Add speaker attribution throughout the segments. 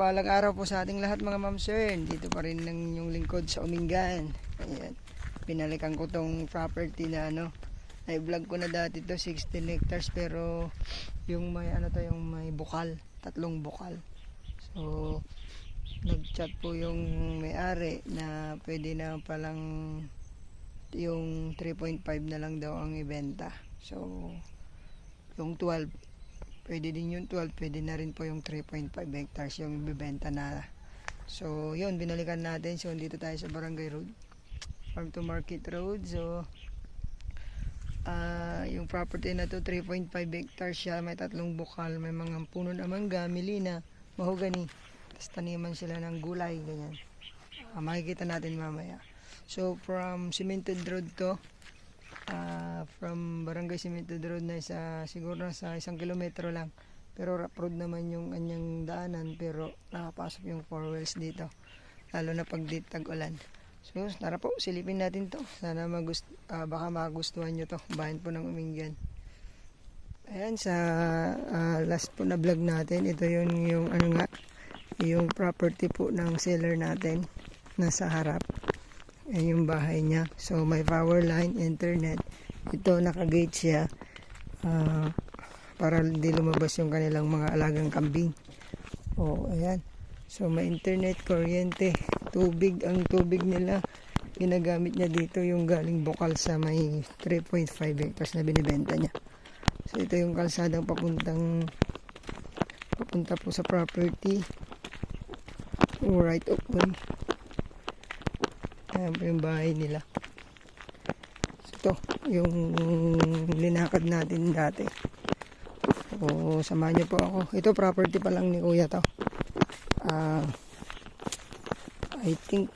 Speaker 1: mapagpalang araw po sa ating lahat mga ma'am sir. Dito pa rin ng yung lingkod sa Umingan. Ayan. Pinalikan ko tong property na na-vlog ko na dati to 16 hectares pero yung may yung may bukal, 3 bukal. So nag-chat po yung may-ari na pwede na palang yung 3.5 na lang daw ang ibenta. So yung 12 pwede din yung 12, pwede na rin po yung 3.5 hectares yung ibibenta na. So yun, binalikan natin. So dito tayo sa Barangay Road, Farm to Market Road. So yung property na to 3.5 hectares siya, may 3 bukal, may mga puno na mangga, milina, mahogani, tapos taniman sila ng gulay, ganyan. Makikita natin mamaya. So from Cemented Road to from Barangay Cemented Road na siguro nasa 1 kilometro lang, pero rough road naman yung kanyang daanan, pero nakapasok yung 4 wheels dito, lalo na pag tag-ulan. So tara po, silipin natin to. Sana baka magustuhan nyo to, bayan po ng Umingan. Ayan, sa last po na vlog natin, ito yung yung property po ng seller natin, nasa harap. Ayan yung bahay niya. So may power line, internet. Ito naka-gate siya para hindi lumabas yung kanilang mga alagang kambing. Ayan. So may internet, kuryente, tubig. Ang tubig nila ginagamit niya dito yung galing bukal sa may 3.5 hectares na binibenta niya. So ito yung kalsadang papunta po sa property, right of way. Ayan po yung bahay nila. So ito yung linakad natin dati. So samahan niyo po ako. Ito property pa lang ni kuya to. I think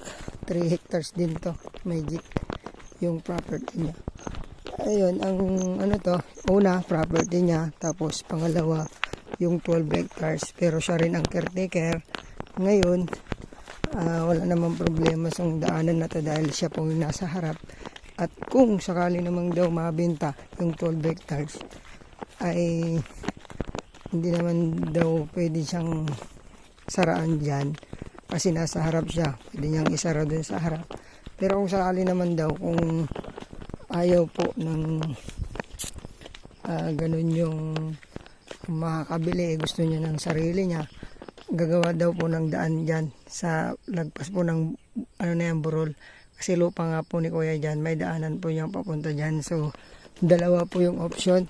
Speaker 1: 3 hectares din to, magic yung property niya. Ayun, ang una property niya, tapos pangalawa yung 12 hectares, pero siya rin ang caretaker. Ngayon wala namang problema sa daanan na to dahil siya po yung nasa harap. At kung sakali namang daw mabenta yung 12 hectares, ay hindi naman daw pwede siyang saraan dyan kasi nasa harap siya. Pwede niyang isara dun sa harap. Pero kung sakali naman daw, kung ayaw po ng ganun yung makakabili, gusto niya ng sarili niya, gagawa daw po ng daan dyan sa lagpas po ng burol, kasi lupa nga po ni kuya dyan, may daanan po niyang papunta dyan. So dalawa po yung option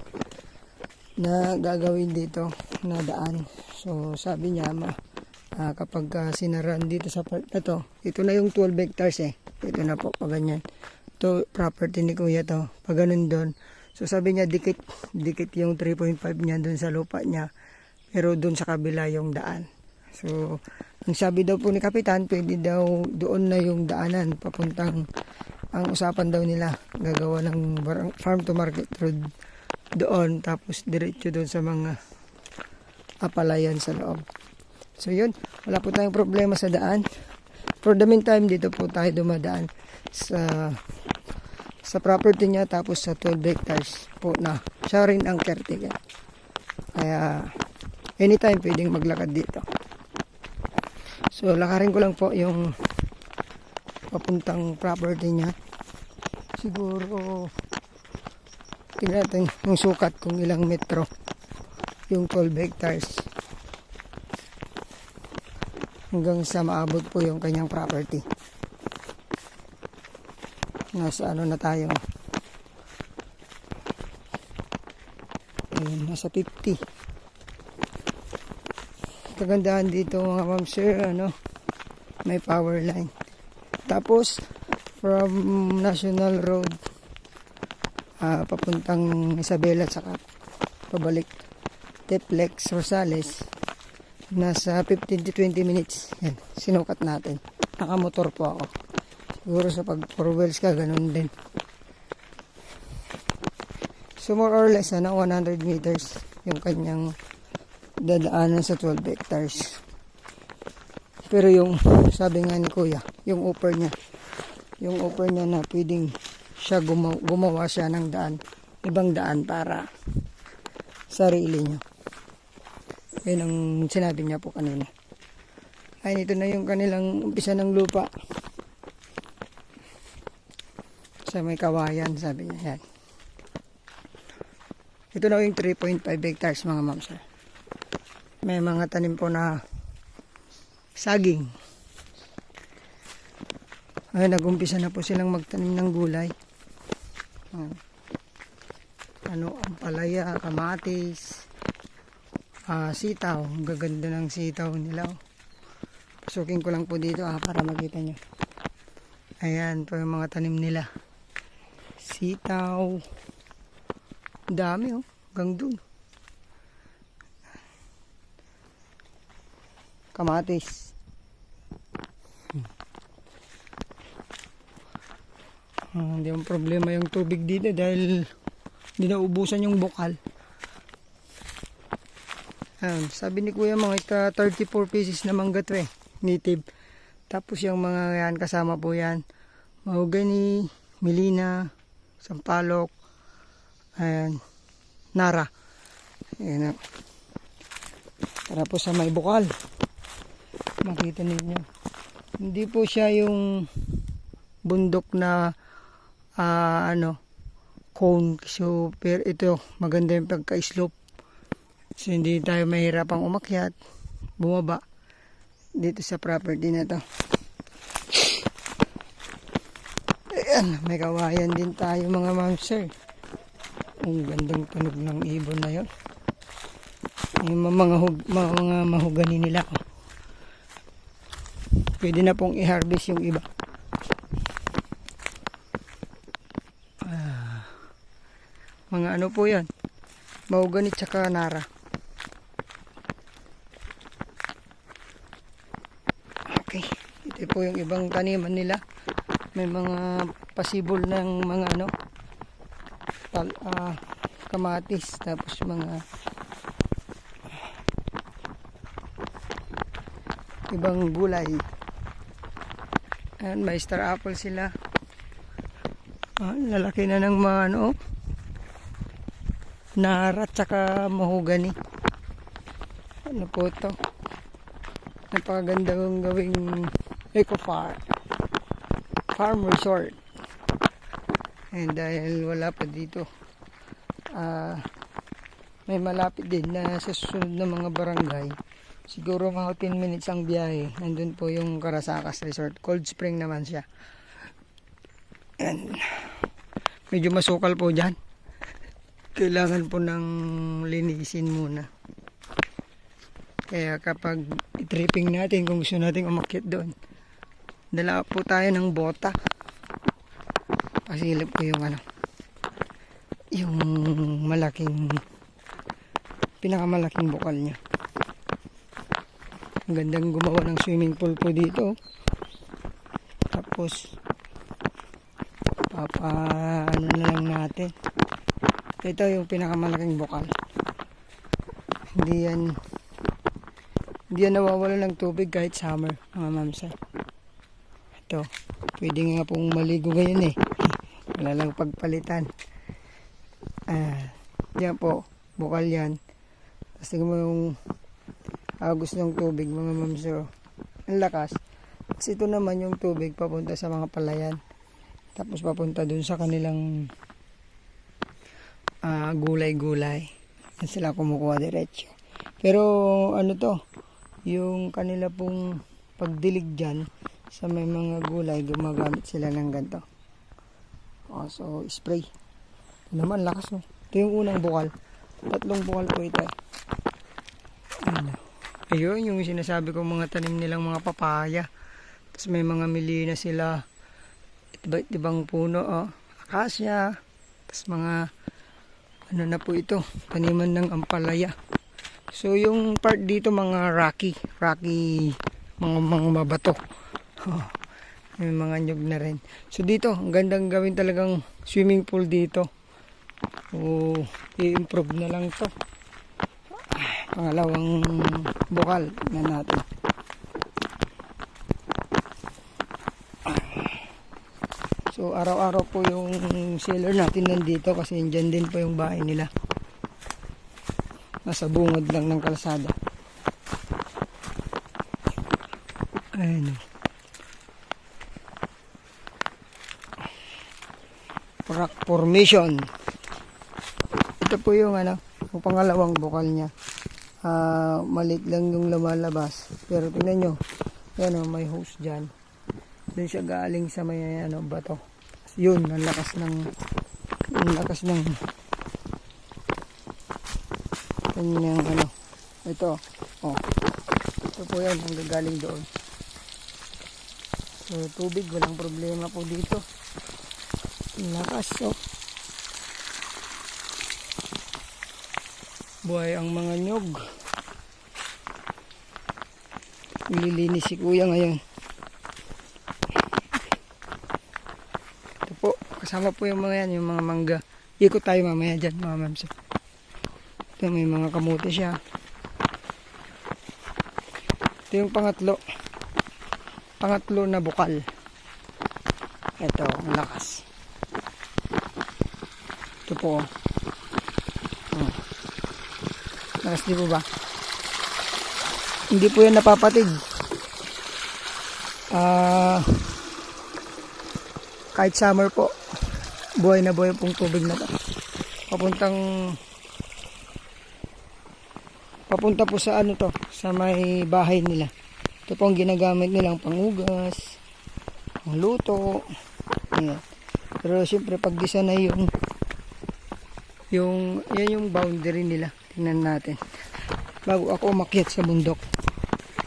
Speaker 1: na gagawin dito na daan. So sabi niya kapag sinaraan dito sa part na to, ito na yung 12 hectares ito na po pag ganyan, ito property ni kuya to, pag ganun doon. So sabi niya dikit yung 3.5 niya doon sa lupa niya, pero doon sa kabila yung daan. So ang sabi daw po ni kapitan, pwede daw doon na yung daanan papuntang, ang usapan daw nila gagawa ng farm to market road doon, tapos diretso doon sa mga apalayan sa loob. So yun, wala po tayong problema sa daan. For the meantime, dito po tayo dumadaan sa property niya, tapos sa 12 hectares po na siya rin ang caretaker. Kaya anytime pwedeng maglakad dito. So lakarin ko lang po yung papuntang property niya. Siguro tingnan natin yung sukat kung ilang metro yung 12 hectares hanggang sa maabot po yung kanyang property. Nasa na tayo, ayun, nasa 50. Kagandahan dito mga ma'am sir, may power line. Tapos from National Road papuntang Isabela saka pabalik Teplex, Rosales, nasa 15 to 20 minutes. Yan, sinukat natin. Nakamotor po ako. Siguro sa pag 4 wheels ka, ganun din. So more or less, 100 meters yung kanyang dadaanan sa 12 hectares. Pero yung sabi nga ni kuya, yung offer niya na pwedeng siya gumawa siya ng daan, ibang daan para sarili niya. Yun ang sinabi niya po kanina. Ay, ito na yung kanilang umpisa ng lupa. Sa may kawayan, sabi niya yan. Ito na yung 3.5 hectares mga ma'am sir. May mga tanim po na saging. Ay, nag-umpisa na po silang magtanim ng gulay. Ampalaya, kamatis, sitaw. Ang gaganda ng sitaw nila. Pasukin ko lang po dito para makita nyo. Ayan po yung mga tanim nila. Sitaw. Dami hanggang dun. Kamatis. Hindi ang problema yung tubig dito dahil hindi naubusan yung bukal. Sabi ni kuya mga 34 pieces na mangga to native. Tapos yung mga yan kasama po yan. Mahogany, Melina, Sampalok, ayan, Nara. Ayan. Tara po sa may bukal. Makita ninyo. Hindi po siya yung bundok na cone. So, pero ito, maganda yung pagka-slope. So, hindi tayo mahirapang umakyat, bumaba dito sa property na to. Ayan, may kawayan din tayo mga ma'am sir. Ang gandang tunog ng ibon na yun. Yung mga mahogani nila. Pwede na pong i-harvest yung iba. Mga ano po yan, mahogani tsaka Nara. Okay, ito po yung ibang taniman nila. May mga pasibol ng mga kamatis, tapos mga ibang gulay. Ayan, may star apple sila. Lalaki na ng mga Nara tsaka mahogani. Ano po ito? Napakaganda kong gawing eco farm resort. And dahil wala pa dito, may malapit din na sa susunod na mga barangay. Siguro mga 10 minutes ang biyahe. Nandun po yung Carazacas Resort. Cold Spring naman siya. And medyo masukal po dyan. Kailangan po ng linisin muna. Kaya kapag i-tripping natin, kung gusto natin umakyat doon, dala po tayo ng bota. Pasilip ko yung yung pinakamalaking bukal niya. Ang gandang gumawa ng swimming pool po dito. Tapos ano na lang natin. Ito yung pinakamalaking bukal. Hindi yan nawawala ng tubig kahit summer, mga mamsa. Ito, pwede nga pong maligo ngayon wala lang pagpalitan. Yan po, bukal yan. Tapos tingnan mo yung agos ng tubig, mga mamsa. Ang lakas. Tapos ito naman yung tubig papunta sa mga palayan. Tapos papunta dun sa kanilang gulay-gulay. Yan sila kumukuha diretso. Pero yung kanila pong pagdilig dyan sa may mga gulay, gumagamit sila ng ganito. So spray. Ito naman lakas Ito yung unang bukal. 3 bukal po ito. Ayun yung sinasabi ko, mga tanim nilang mga papaya. Tapos may mga Melina sila. Iba't ibang puno. Akasya. Tapos mga na po ito, taniman ng ampalaya. So yung part dito mga rocky mga mabato. May mga nyug na rin. So dito, ang gandang gawin talagang swimming pool dito. I-improve na lang to. Pangalawang bukal na natin. So araw-araw po yung seller natin nandito kasi dyan din po yung bahay nila. Nasa bungod lang ng kalsada. Ayan o. Rock formation. Ito po yung ano, yung pangalawang bukal niya. Maliit lang yung lumalabas. Pero tingnan nyo, yan o, may hose dyan. Doon siya galing sa may ano, bato. Yun, ang lakas ng kanyang ano. Ito, oh. Ito po yan, ang gagaling doon. So, tubig, walang problema po dito. Lakas, oh. Buhay ang mga nyog. Nililinis si kuya ngayon. Ito po, kasama po yung mga yan, yung mga mangga. Ikot tayo mamaya dyan, mga mamsa. Ito, may mga kamote siya. Ito yung pangatlo na bukal. Ito, ang lakas. Ito po, lakas di po ba? Hindi po yan napapatig. Kahit summer po, buhay na buhay pong tubig na to. Papunta po sa ano to, sa may bahay nila. Ito po ang ginagamit nilang pangugas, pangluto. Ayan. Pero siyempre pag gisa na yan yung boundary nila. Tingnan natin. Bago ako umakyat sa bundok.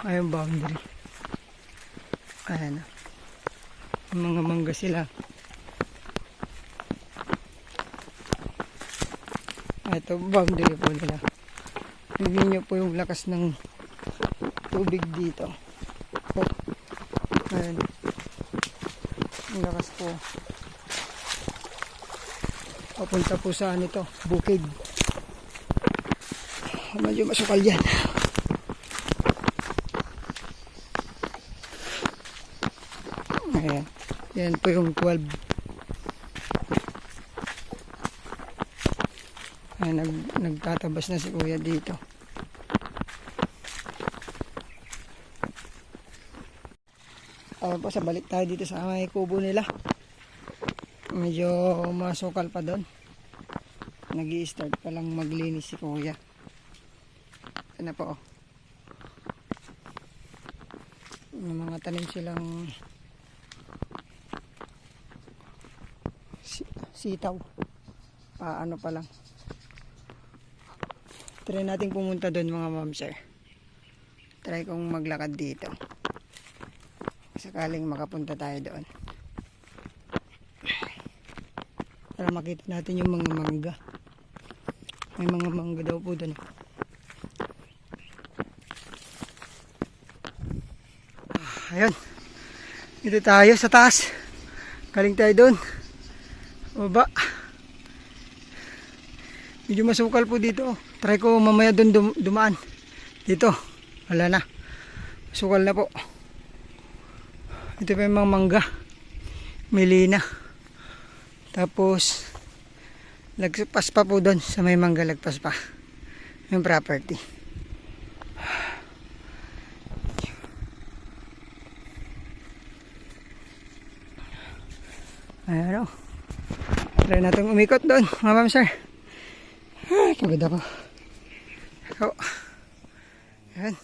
Speaker 1: Ayun boundary. Ayan. Mga mangga sila. Ito boundary po nila. Tingnan nyo po yung lakas ng tubig dito. Oh. Ayan. Ang lakas po. Papunta po sa ano to, bukid. Medyo masukal yan. Ayan. Yan po yung 12. Ayan, nagtatabas na si kuya dito. Ayan po, sa balik tayo dito sa may kubo nila. Medyo masukal pa doon. Nag-i-start pa lang maglinis si kuya. Ano po, oh. May mga tanim silang sitaw. Paano pa lang. Try natin pumunta doon mga ma'am sir. Try kong maglakad dito. Sakaling makapunta tayo doon. Para makita natin yung mga mangga. May mga mangga daw po doon. Ayun. Dito tayo sa taas. Galing tayo doon. Baba. Medyo masukal po dito. Try ko mamaya doon dumaan. Dito. Wala na. Masukal na po. Ito pa yung mga mangga. Milina. Tapos lagpas pa po doon sa may mangga, lagpas pa yung property. Ayan o. Try natin umikot doon mga ma'am sir. Ay, kaganda po. So, ayan.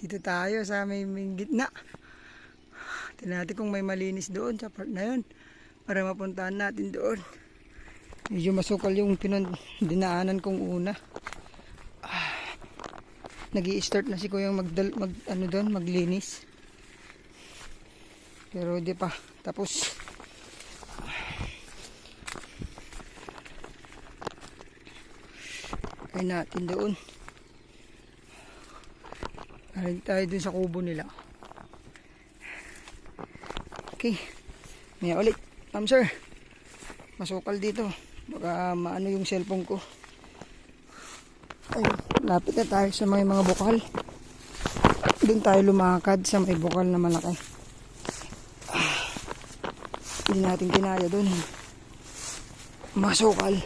Speaker 1: Dito tayo sa may gitna. Tingnan natin kung may malinis doon sa part na yun para mapuntahan natin doon. Medyo masukal yung dinaanan kong una. Nag-i-start na si kuyang maglinis. Pero di pa tapos. Kaya natin doon. Galing tayo doon sa kubo nila. Okay. May ulit. Ma'am sir. Masukal dito. Baka maano yung cellphone ko. Ayun. Lapit na tayo sa mga bukal. Doon tayo lumakad sa may bukal na malaki. Hindi natin kinaya doon. Masukal.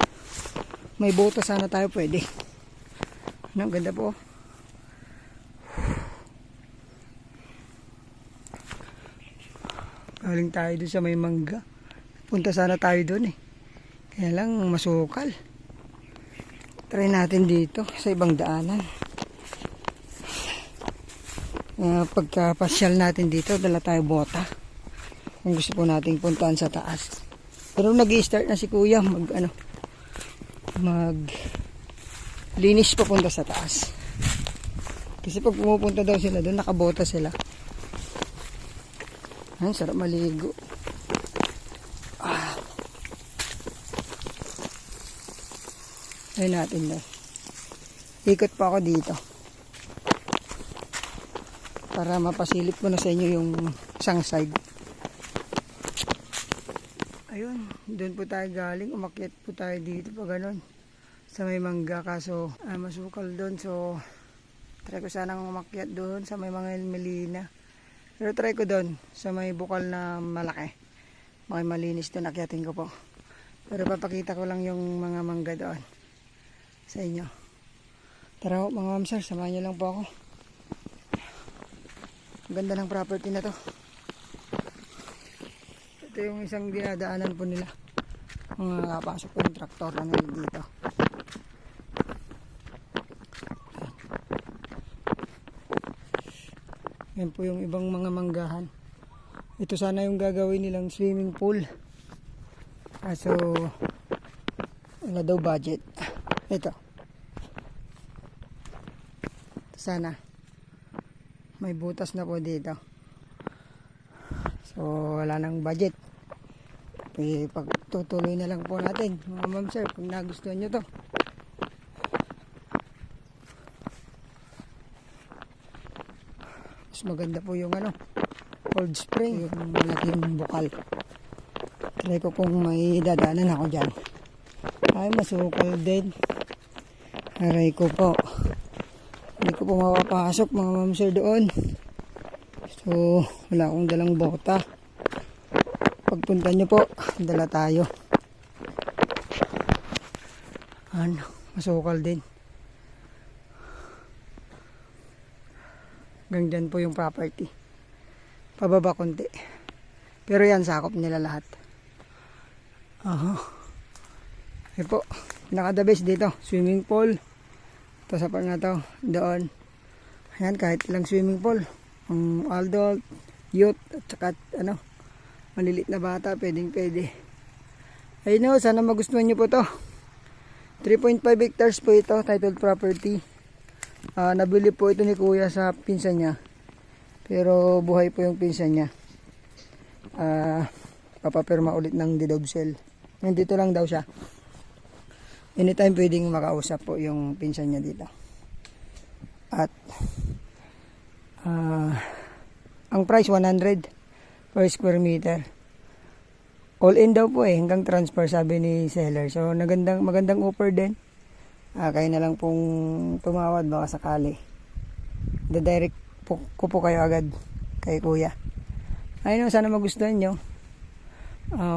Speaker 1: May bota sana tayo pwede. Ang ganda po. Galing tayo doon sa may mangga. Punta sana tayo doon eh. Kaya lang masukal. Try natin dito sa ibang daanan. Pagka-pasyal natin dito, dala tayo bota. Kung gusto po nating puntaan sa taas. Pero nag-i-start na si kuya linis papunta sa taas. Kasi pag pumupunta daw sila doon, nakabota sila. Ay, sarap maligo. Ayun natin na. Ikot pa ako dito. Para mapasilip ko na sa inyo yung isang side. Ayun, doon po tayo galing. Umakyat po tayo dito pa ganun. Sa may mangga kaso masukal doon. So, try ko sanang umakyat doon sa may mga melina. Pero try ko doon sa may bukal na malaki. Malinis doon, akyatin ko po. Pero papakita ko lang yung mga mangga doon sa inyo. Tara ho, mga mamsar, samahan nyo lang po ako. Ganda ng property na to. Ito yung isang dinadaanan po nila. Mga kapasok po yung traktor na nila dito. Yan po yung ibang mga manggahan. Ito sana yung gagawin nilang swimming pool. So, wala daw budget. Ito sana. May butas na po dito. So, wala nang budget. Pagtutuloy na lang po natin. Mga ma'am sir, kung nagustuhan nyo to. Mas maganda po yung Cold Spring, yung malaking bukal. Try ko kung may dadaanan ako dyan. Ay, masukal din. Aray ko po. Hindi ko po mapapasok mga ma'am sir doon. So, wala akong dalang bota. Pagpunta nyo po, dala tayo. Masukal din. Hanggang dyan po yung property. Pababa konti. Pero yan, sakop nila lahat. Ayun po. Pinaka-the best dito. Swimming pool. Ito sa part na to. Doon. Ayan, kahit ilang swimming pool. Ang adult, youth, at saka malilit na bata, pwede. Ayun o, sana magustuhan nyo po to. 3.5 hectares po ito, titled property. Nabili po ito ni kuya sa pinsan niya. Pero buhay po yung pinsan niya. Papapirma ulit ng deed of sale. Nandito lang daw siya. Anytime pwedeng makausap po yung pinsan niya dito. At ang price 100 per square meter. All in daw po hanggang transfer sabi ni seller. So magandang offer din. Kaya na lang pong tumawad baka sakali. Direct ko po kayo agad kay kuya. Ayun, sana magustuhan nyo.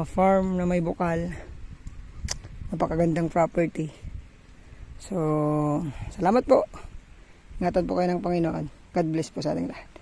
Speaker 1: Farm na may bukal. Napakagandang property. So, salamat po. Ingatan po kayo ng Panginoon. God bless po sa ating lahat.